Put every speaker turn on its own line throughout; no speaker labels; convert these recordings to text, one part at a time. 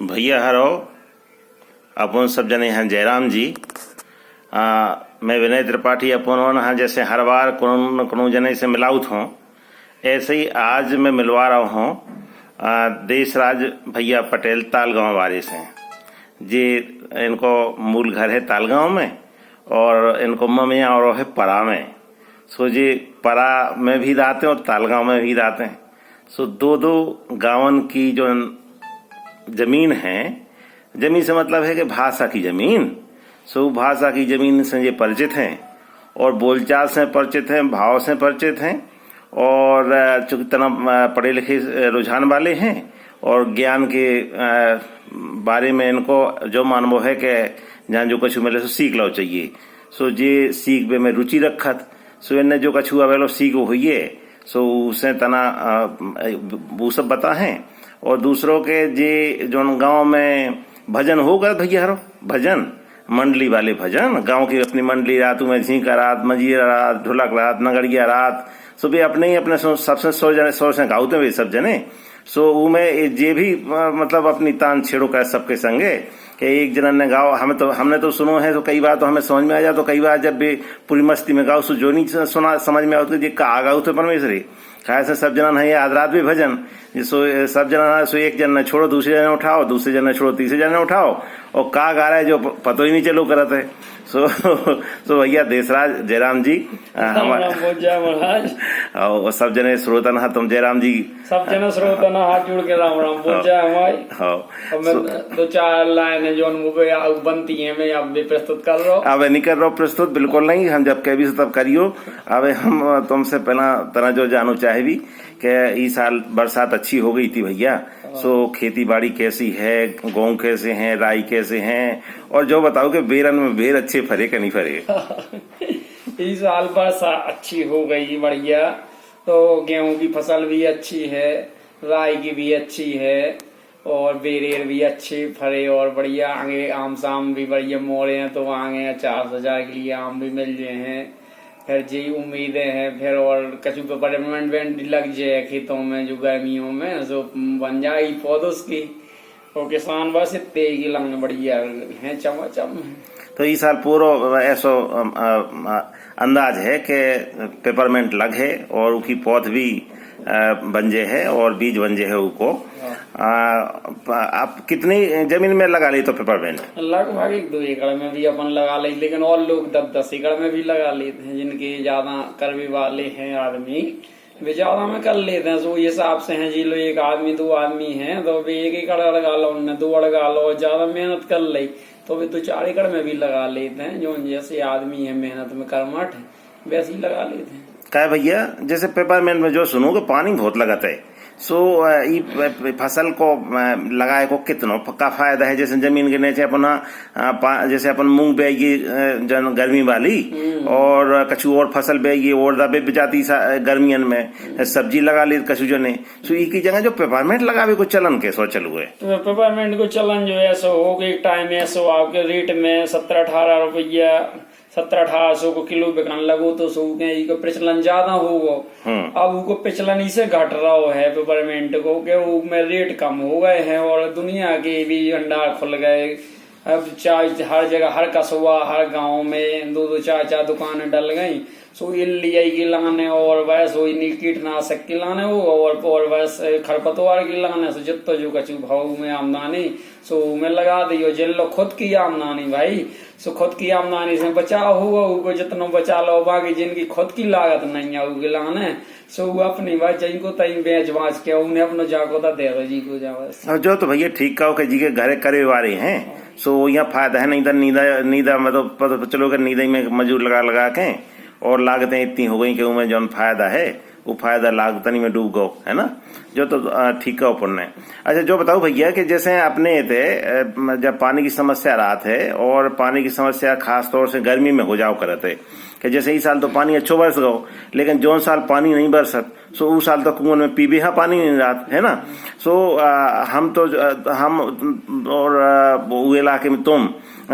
भैया हरो अपन सब जने हैं जयराम जी। मैं विनय त्रिपाठी अपन हाँ जैसे हर बार कोनो जने से मिलाऊत हूँ, ऐसे ही आज मैं मिलवा रहा हूँ देशराज भैया पटेल तालगांव वाले से। जी इनको मूल घर है तालगांव में और इनको ममिया और है परा में। सो जी परा में भी रहते हैं और तालगांव में भी रहते हैं। सो दो गांवन की जो जमीन है, जमीन से मतलब है कि भाषा की जमीन। सो भाषा की जमीन से ये परिचित हैं और बोलचाल से परिचित हैं, भाव से परिचित हैं और चूंकि तना पढ़े लिखे रुझान वाले हैं और ज्ञान के बारे में इनको जो मानवो है कि जहाँ जो कछु मिले सो सीख लो चाहिए। सो जे सीख बे में रुचि रखत, सो इन्हें जो कछु अवेलो सीख हुई है सो उसे तना वो सब बता है। और दूसरों के जे जो गांव में भजन होगा भैया हरो भजन मंडली वाले भजन, गांव की अपनी मंडली रात में झींका रात, मंजीरा रात, ढोलक रात, नगड़िया रात, सो भी अपने ही अपने सबसे सौ से गाते हुए सब जने। सो उमें जे भी मतलब अपनी तान छेड़ो कर सबके संगे कि एक जनन ने गाओ। हमने तो सुनो है तो कई बार तो हमें समझ में आ जाए, तो कई बार जब भी पूरी मस्ती में गाओ सो जो नहीं सुना समझ में आता जी का गाओ तो परमेश्वरी खाए से सब जनन है आज रात भी भजन। सो सब जनन सो एक जन ने छोड़ो दूसरे जने उठाओ, दूसरे जन ने छोड़ो तीसरे जने उठाओ और का गा रहा है जो पतो ही नहीं चलो करत है। सो भैया देशराज जयराम जी और सब जने श्रोतन हा तुम जयराम जी
सब जने श्रोतन हाथ जोड़ के राम राम बोल जाए हमारी। मैं दो चार लाइन जो बनती है मैं अब भी प्रस्तुत कर रहा हूँ।
अब नहीं कर रहा प्रस्तुत, बिल्कुल नहीं, हम जब कह भी तब करियो। अब हम तुमसे पहला तरह जो जानू चाहे भी कि इस साल बरसात अच्छी हो गई थी भैया। सो खेती बाड़ी कैसी है, गेहूं कैसे हैं, राई कैसे हैं और जो बताओ कि बेरन में बेर अच्छे फरे कि नहीं फरे।
इस साल वर्षा अच्छी हो गई बढ़िया, तो गेहूं की फसल भी अच्छी है, राई की भी अच्छी है और बेरेर भी अच्छे फरे और बढ़िया। आगे आम शाम भी बढ़िया मोड़े हैं तो आगे अचार सजा के लिए आम भी मिल गए हैं। फिर जी उम्मीदें हैं फिर और कछु परमानेंट वेंट लग जाए खेतों में जो गर्मियों में जो बन जाएगी पौधों की और किसान बस इतने ही लंग बढ़िया है चमाचम।
तो इस साल पूरा ऐसा अंदाज है कि पेपरमेंट लग है और उसकी पौध भी बंजे है और बीज बंजे है उनको। आप कितनी जमीन में लगा ली तो पेपरमेंट?
लगभग 1-2 एकड़ में भी अपन लगा ले, लेकिन और लोग 10-10 एकड़ में भी लगा लेते हैं। जिनके ज्यादा करवे वाले हैं आदमी वे ज्यादा में कर लेते हैं। सो ये हिसाब से हैं जी लो 1 आदमी 2 आदमी हैं तो वे 1 एकड़ लगा लो, उनने 2 लगा लो, ज्यादा मेहनत कर ली तो वे 2-4 एकड़ में भी लगा लेते हैं। जो जैसे आदमी है मेहनत में कर्मठ है वैसे ही लगा लेते हैं।
क्या भैया जैसे पेपरमेंट में जो सुनो कि पानी बहुत लगता है, सो ये फसल को लगाए को कितना का फायदा है? जैसे जमीन के नीचे अपना जैसे अपन मूंग बेगी गर्मी वाली और कछु और फसल बेगी और दबे जाती गर्मियन में सब्जी लगा ली कछु जो नहीं। सो एक ही जगह जो पेपरमेंट लगावे को चलन कैसो चलू है?
तो पेपरमेंट को चलन जो है सो हो गई टाइम ऐसो आपके रेट में 17-18 रुपया 1700-1800 को किलो बिकने लगो तो सो के प्रचलन ज्यादा होगा। अब उनको प्रचलन इसे घट रहा है पेपरमेंट को कि वो में रेट कम हो गए हैं और दुनिया के भी भंडार खुल गए। अब चाय हर जगह हर कस्बा हर गांव में 2-2 4-4 दुकानें डल गई। सो इलियाई की लाने और वैस हो कीटनाशक की लाने हो और वैस खरपतवार की लाने सो जितो जो कछु भाव में आमदनी सो में लगा दियो। जिन लो खुद की आमदनी भाई सो खुद की आमदनी से बचाव हुआ उनको जितना बचा लो, बाकी जिनकी खुद की लागत नहीं है उनके लाने सो वो अपनी बात जिनको तई बेच बाच के उन्हें अपना जाको दे दो जी को जा।
जो तो भैया ठीक कहो कि जी के घरे करे वाले हैं सो यहाँ फायदा है। नहीं तो नीदा मतलब पता चलो कि नीदा में मजदूर लगा के और लागतें इतनी हो गई कि उनमें जो फायदा है वो फायदा लागतनी में डूब गो है ना। जो तो ठीक है पुण्य। अच्छा जो बताओ भैया कि जैसे अपने थे जब पानी की समस्या रहा थे और पानी की समस्या खास तौर से गर्मी में हो जाओ करते कि जैसे ई साल तो पानी अच्छो बरस गो, लेकिन जौन साल पानी नहीं बरसत सो उस साल तो कुएं में पीबे हा पानी नहीं रात है ना। सो हम और वो इलाके में तुम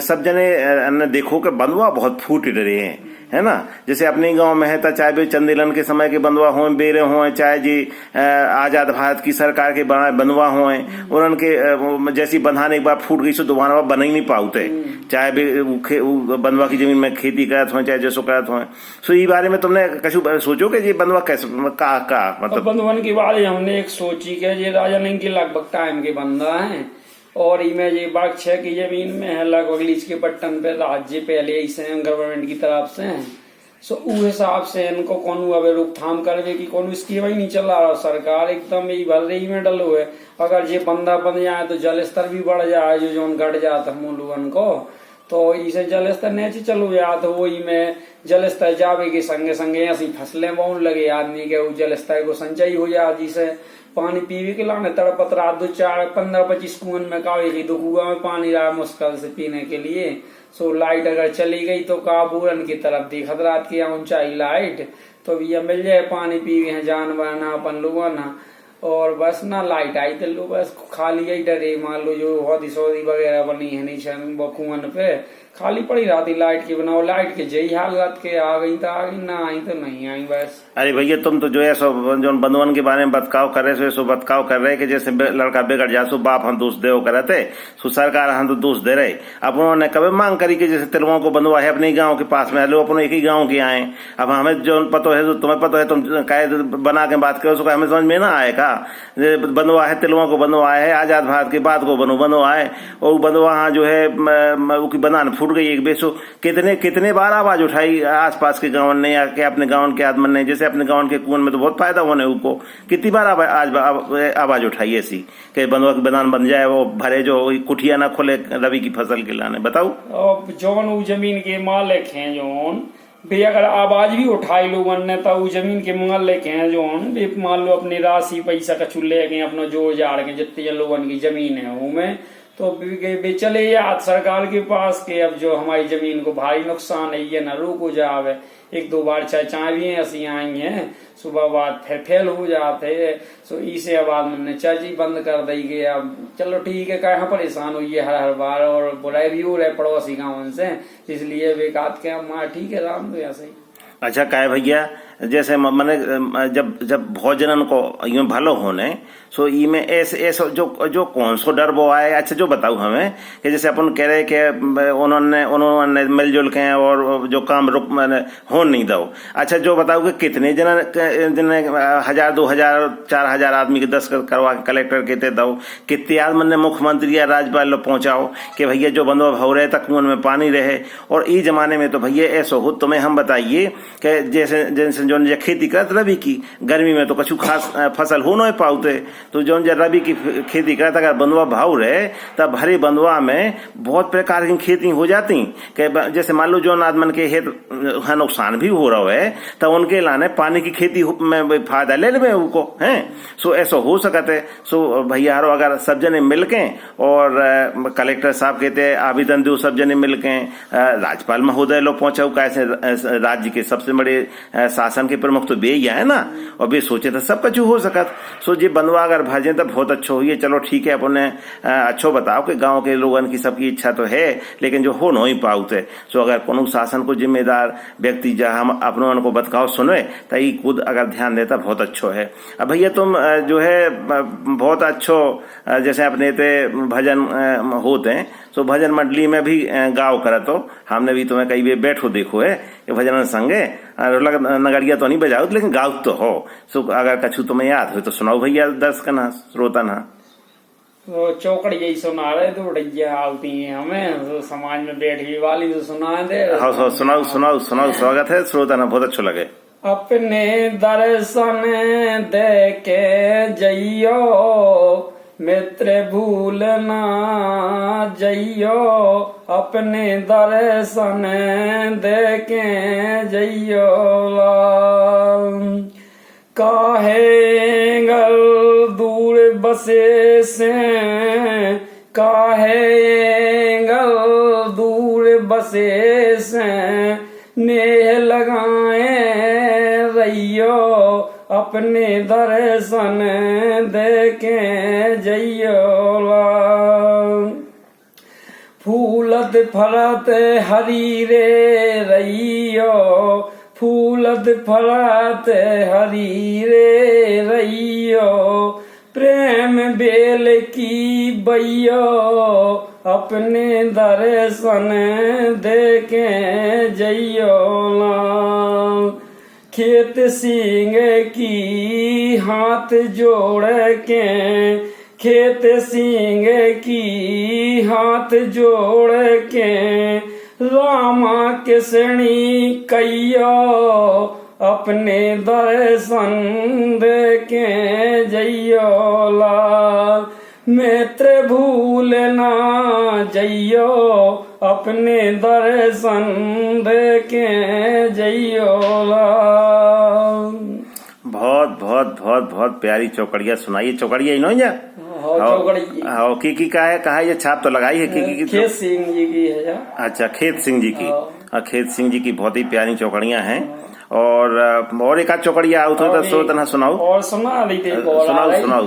सब जने ने देखो कि बंधुआ बहुत फूट रहे हैं, है ना। जैसे अपने गांव में है, चाहे भी चंदेलन के समय के बंधुआ हों, बेरे हों, चाहे जी आजाद भारत की सरकार के बंधुआ हों, और उनके जैसी बंधाने के बाद फूट गई सो दोबारा बना ही नहीं पाते, चाहे भी बंधुआ की जमीन में खेती करत हो, चाहे जैसो करत हो। सो ये बारे में तुमने कछु सोचो कि ये बंधुआ कैसे का मतलब
बंधुवन की बात हमने एक सोची के ये राजा नहीं के लगभग टाइम के बंदा है, और इमें ये बाग 6 की जमीन में है लगभग लीज के पट्टन पे राज्य पहले ऐसे गवर्नमेंट की तरफ से हैं। सो उस हिसाब से इनको कौन अब रोकथाम करवे की कौन स्कीम ही नहीं चला रहा, सरकार एकदम यही भर रही में डलो है। अगर ये बंदा बन जाए तो जल स्तर भी बढ़ जाए, जो घट जाता है मूलवन को, तो इसे जल स्तर नीचे चलो या तो वही में जल स्तर जावे के संगे संगे ऐसी फसलें बहुत लगे आदमी के, वो जल स्तर को संचय हो जाए, जिसे पानी पीवे के लाने तड़पत रात 2 4 15 25 कुएं में कावे की 2 कुआ में पानी रहा मुश्किल से पीने के लिए। सो लाइट अगर चली गई तो काबूरन की तरफ देखत रात की ऊंचाई लाइट, तो भैया मिल जाए पानी पीवे हैं जानवर ना अपन लोगों ना, और बस ना लाइट आई तो लो बस खाली ही डरे, मान लो जो हौदी सौदी वगैरह बनी है नहीं कुएं पे खाली पड़ी रहती लाइट की बनाओ, लाइट के जही हालत के आ गई तो आ गई, ना आई तो नहीं आई बस।
अरे भैया तुम तो जो है सो जो बंधुवन के बारे में बतकाव कर रहे सो बतकाव कर रहे कि जैसे लड़का बिगड़ जा सो बाप हम दोष दे करे थे, सो सरकार हम तो दोष दे रहे। अब उन्होंने कभी मांग करी कि जैसे तिलुओं को बंधुआ है अपने गाँव के पास में, लो अपने एक ही गाँव के आए, अब हमें जो पता है तुम्हें पता है, तुम कहे बना के बात करो सो हमें समझ में ना आएगा। बंधुआ है तिलुओं को बंधुआ है, आजाद भारत के बाद को बंधुआ है, और बंधुआ जो है बनान फूट गई एक बेसो कितने बार आवाज उठाई आसपास के गांव ने या के अपने गांव के आदमी ने, जैसे अपने गांव के कुएं में तो बहुत फायदा होने उनको, कितनी बार आवाज उठाई ऐसी कि बंधुआ की बदान बन जाए, वो भरे जो कुठिया ना खोले रवि की फसल के लाने। बताओ
जौन जमीन के मालिक हैं जौन भी अगर आवाज भी उठाई लोगन ने तो जमीन के मालिक हैं जौन भी मान लो अपनी राशि पैसा कछु ले गए अपना जोड़ जाड़ के जितने लोगन की जमीन है उनमें, तो चले याद सरकार के पास के अब जो हमारी जमीन को भारी नुकसान है ये ना रोको जावे, 1-2 बार चाय भी ऐसी आई हैं सुबह बाद फिर फेल हो जाते, सो इसे आवाज मैंने चाची बंद कर दी गई। अब चलो ठीक है कहाँ परेशान हुई है हर बार, और बुराई भी हो रहे पड़ोसी गाँव से, इसलिए बेकात के माँ ठीक है राम तो ऐसे ही।
अच्छा काय भैया जैसे मैंने जब भोजन को यूं भलो होने सो ई में ऐसे जो कौन सो डर वो आए। अच्छा जो बताऊं हमें कि जैसे अपन कह रहे कि उन्होंने मिलजुल के और जो काम रुक मैंने हो नहीं दो। अच्छा जो बताओ कि कितने जने 1000 2000 4000 आदमी के 10 करवा के कलेक्टर कहते दो, कितने आदमी ने मुख्यमंत्री या राज्यपाल लोग पहुंचाओ कि भैया जो बंदो हो रहे तक कुएं में पानी रहे। और ई जमाने में तो भैया ऐसा हो तुम्हें हम बताइए कि जैसे जो खेती करत रबी की गर्मी में तो कछु खास फसल हो नहीं पाते, तो जो रबी की खेती करत अगर बंधुआ भाव रहे तब भरे बंधुआ में बहुत प्रकार की खेती हो जाती कि जैसे मान लो जो आदमन के हित नुकसान भी हो रहा है तब उनके लाने पानी की खेती में फायदा ले ले उनको है। सो ऐसा हो सकते। सो भैया अगर सब जने मिलके और कलेक्टर साहब कहते आवेदन दो सब जने मिलके राज्यपाल महोदय लोग पहुंचाओ कैसे राज्य के सबसे बड़े शासन के प्रमुख तो बे है ना, और बे सोचे तो सब कुछ हो सकत। सो जी बंधुआ अगर भाजे तो बहुत अच्छो हुई। चलो ठीक है अपने अच्छो बताओ कि गांव के लोगन की सबकी इच्छा तो है लेकिन जो हो नहीं पाते। सो अगर कोनो शासन को जिम्मेदार व्यक्ति जहाँ हम अपनों को बतकाव सुने तो ये खुद अगर ध्यान देता बहुत अच्छो है। अब भैया तुम जो है बहुत अच्छो जैसे अपने ते भजन होते हैं तो भजन मंडली में भी गाँव करा, तो हमने भी तुम्हें कई बार बैठो देखो है कि भजन संगे नगरिया तो नहीं बजाओ लेकिन गाँव तो हो। सो अगर कछु तुम्हें याद हो तो सुनाओ भैया दर्शक ना श्रोता ना।
तो चौकड़ी यही सुना रहे तो उड़ैया आती है हमें तो समाज में बैठी वाली तो सुना दे।
हाँ सुनाओ सुनाओ सुनाओ, स्वागत है श्रोता ना, बहुत अच्छा लगे।
अपने दर्शन दे के जइयो मित्र भूल ना जइयो, अपने दर्शन दे के जइयो काहे गल दूर बसे से, काहे गल दूर बसे से नेह अपने दर्शन देके जइयोला। फूलत फरत हरी रे रइयो, फूलत फरत हरी रे रइयो, प्रेम बेल की बैयो, अपने दर्शन देके जइयोला। खेत सिंह की हाथ जोड़ के, खेत सिंह की हाथ जोड़ के, रामा कृष्णी कहियो, अपने दर्शन देके जइयोला। मित्र भूल ना जइयो, अपने दर्शन देके जइयोला।
बहुत बहुत बहुत बहुत प्यारी चौकड़िया सुनाई। चौकड़िया ही नहीं जा हाँ की कहा ये छाप तो लगाई है की
खेत सिंह जी की है।
अच्छा, खेत सिंह जी की। खेत सिंह जी की बहुत ही प्यारी चौकड़ियां हैं। और एक आध चौकड़िया आउट होता सो तना सुनाओ।
और सुना देते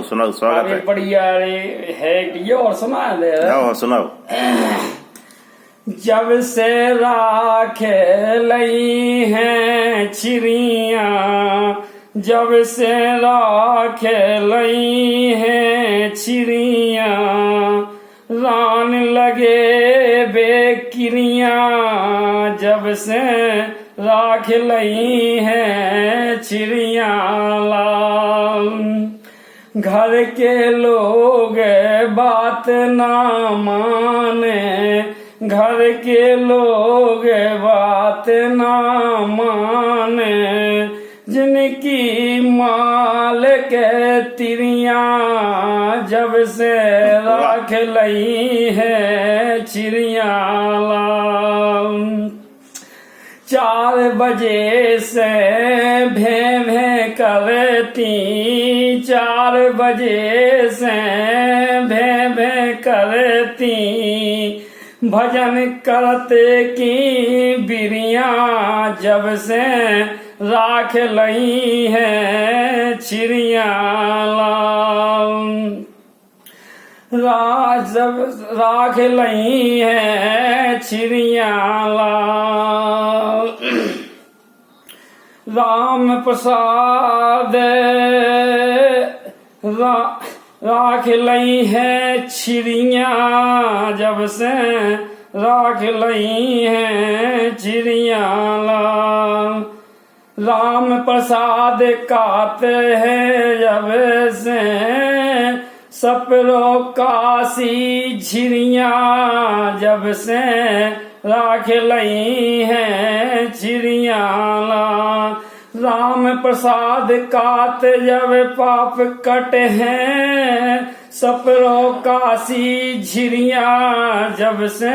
सुनाओ स्वागत है।
बढ़िया है और सुना दे।
सुनाओ।
जब से राखे लई हैं चिड़िया, जब से राखे लई हैं चिड़िया, रान लगे बेकिरिया, जब से राख लई हैं चिड़िया लाल। घर के लोग बात ना माने, घर के लोग बात ना माने, जिनकी माल के तिरिया, जब से राख लई है चिड़िया लाल। 4 बजे से भें भें करती, 4 बजे से भें भें करती, भजन करते की बिरिया, जब से राख लई है चिड़िया लाल। जब राख लई है चिड़िया लाल। राम प्रसाद राख लई है चिड़िया, जब से राख लई है चिड़िया लाल। राम प्रसाद काते हैं जब से सपरो काशी झिड़िया, जब से राख लई है चिड़िया लाल। राम प्रसाद कात जब पाप कट हैं, सपरो काशी झिड़िया, जब से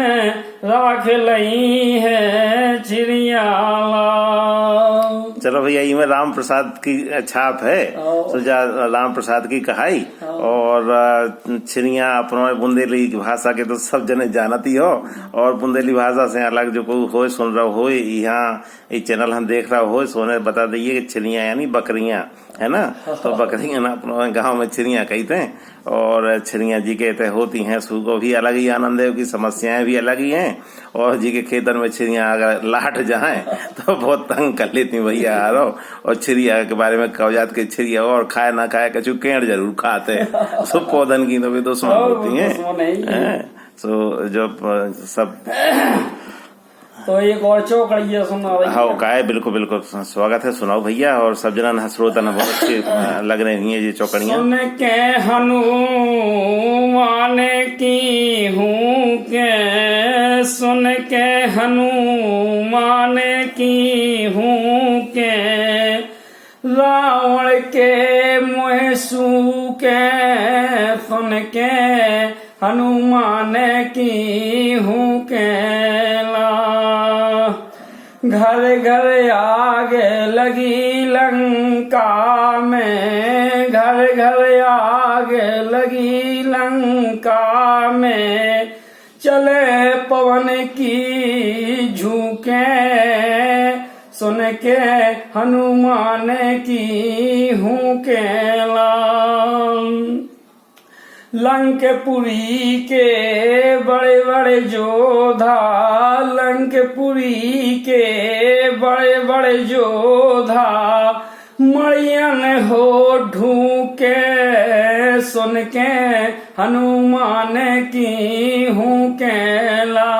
राख लई है चिड़िया लाल।
चलो भैया, ये में राम प्रसाद की छाप है। सुजा राम प्रसाद की कहाई और छिड़िया अपनों बुंदेली भाषा के तो सब जने जानती हो। और बुंदेली भाषा से अलग जो कोई हो सुन रहा हो, यहाँ ये चैनल हम देख रहा हो, सोने बता दीजिए कि छिड़िया यानी बकरियां है ना। तो बकरियां ना अपने गाँव में छिड़िया कहते हैं और छिड़िया जी कहते होती हैं। सू को भी अलग ही आनंद है, की समस्याएं भी अलग ही हैं। और जी के खेतन में छिड़िया अगर लाट जाए तो बहुत तंग कर लेती भैया यारो। और छिड़िया के बारे में कवजात के छिड़िया और खाए ना खाए कछु केड़ जरूर खाते हैं। सब पौधन की तो भी दुश्मन होती है। तो जो सब
तो एक और चौकड़िया सुनाओ।
हाँ का है, बिल्कुल बिल्कुल स्वागत है, सुनाओ भैया। और सब जना श्रोता बहुत अच्छी लग रही है ये चौकड़ियाँ।
सुन के हनुमान की हूँ के, सुन के हनुमान की हूँ के, रावण के मुँह सू के, सुन के हनुमान की हूँ के ला। घर घर आग लगी लंका में, घर घर आग लगी लंका में, चले पवन की झूके, सुन के हनुमान की हूँ केला। लंकपुरी के बड़े बड़े योधा, लंकपुरी के बड़े बड़े योधा, मरियन हो ढूके सुन के हनुमान की हूँ केला।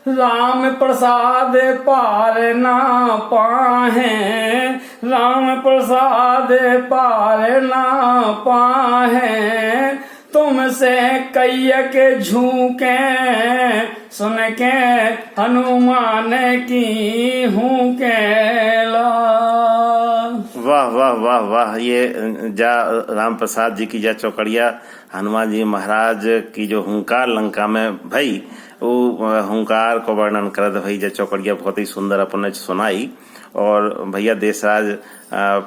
राम प्रसाद पार ना पाहे, राम प्रसाद पार ना पाहे, तुमसे कैया के झूके सुन के हनुमान की हूँ केला।
वाह वाह वाह वाह। ये राम प्रसाद जी की चौकड़िया हनुमान जी महाराज की जो हुंकार लंका में भई, वो हुंकार को वर्णन करत भई चौकड़िया बहुत ही सुंदर अपने सुनाई। और भैया देशराज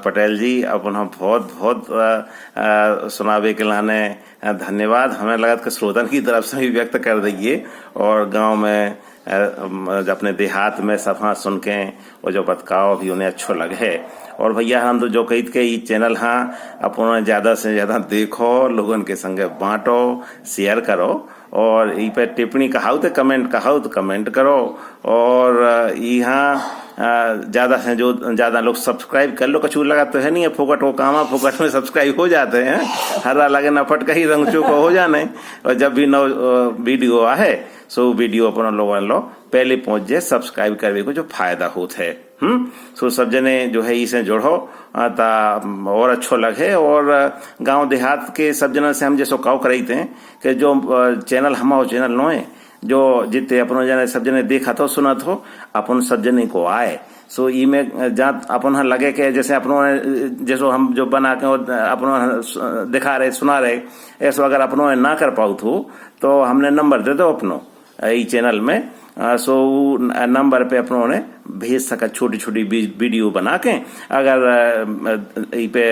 पटेल जी अपन बहुत बहुत सुनावे के लाने धन्यवाद। हमें लगत कि श्रोतन की तरफ से भी व्यक्त कर दीजिए, और गांव में अपने देहात में सफा सुन के वो जो बतकाव भी उन्हें अच्छो लगे। और भैया हम तो जो कही के ये चैनल हाँ अपन ज्यादा से ज्यादा देखो, लोगन के संगे बांटो, शेयर करो, और ई पे टिप्पणी कहाऊ तो कमेंट करो। और यहाँ ज्यादा से जो ज्यादा लोग सब्सक्राइब कर लो, कछू लगा तो है नहीं है फोकट को कामा, फोकट में सब्सक्राइब हो जाते हैं, हरा लगे न फट कहीं रंग चूको हो जाने। और जब भी नौ वीडियो आए सो वीडियो अपन लोगन लो पहले पहुंच जाए, सब्सक्राइब करने को जो फायदा होता है। सो सब जने जो है इसे जोड़ो ता और अच्छो लगे। और गांव देहात के सब जन से हम जैसो काव करते हैं कि जो चैनल हमारो चैनल नो है, जो जितने अपन जने सब जने देखा तो सुना तो अपन सब जने को आए। सो ई में जहाँ अपन लगे कि जैसे अपनों जैसो हम जो बना के अपनों दिखा रहे सुना रहे, ऐसो अगर अपनों ना कर पाऊ तो हमने नंबर दे दो अपनों ई चैनल में। सो नंबर पे अपनों ने भेज सका छोटी छोटी वीडियो बना के, अगर ई पे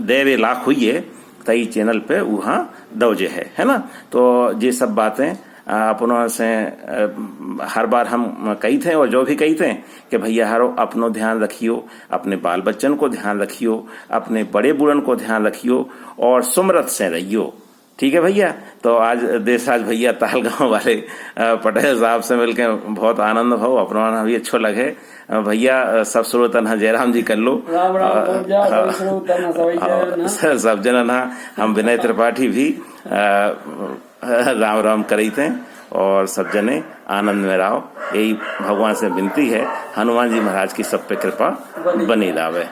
देवे लाख हुई है तो ई चैनल पे वहाँ दौजे है ना। तो ये सब बातें अपनों से हर बार हम कही थे, और जो भी कही थे कि भैया हरो अपनो ध्यान रखियो, अपने बाल बच्चन को ध्यान रखियो, अपने बड़े बूढ़न को ध्यान रखियो, और सुमरत से रहियो। ठीक है भैया। तो आज देशराज भैया तालगांव वाले पटेल साहब से मिलके बहुत आनंद हो, अपना भी अच्छो लगे। भैया सब श्रोतन जयराम जी कर लो।
राम राम
सब जन हम विनय त्रिपाठी भी राम राम करते, और सब जने आनंद में रहो, यही भगवान से विनती है। हनुमान जी महाराज की सब पे कृपा बनी रहे।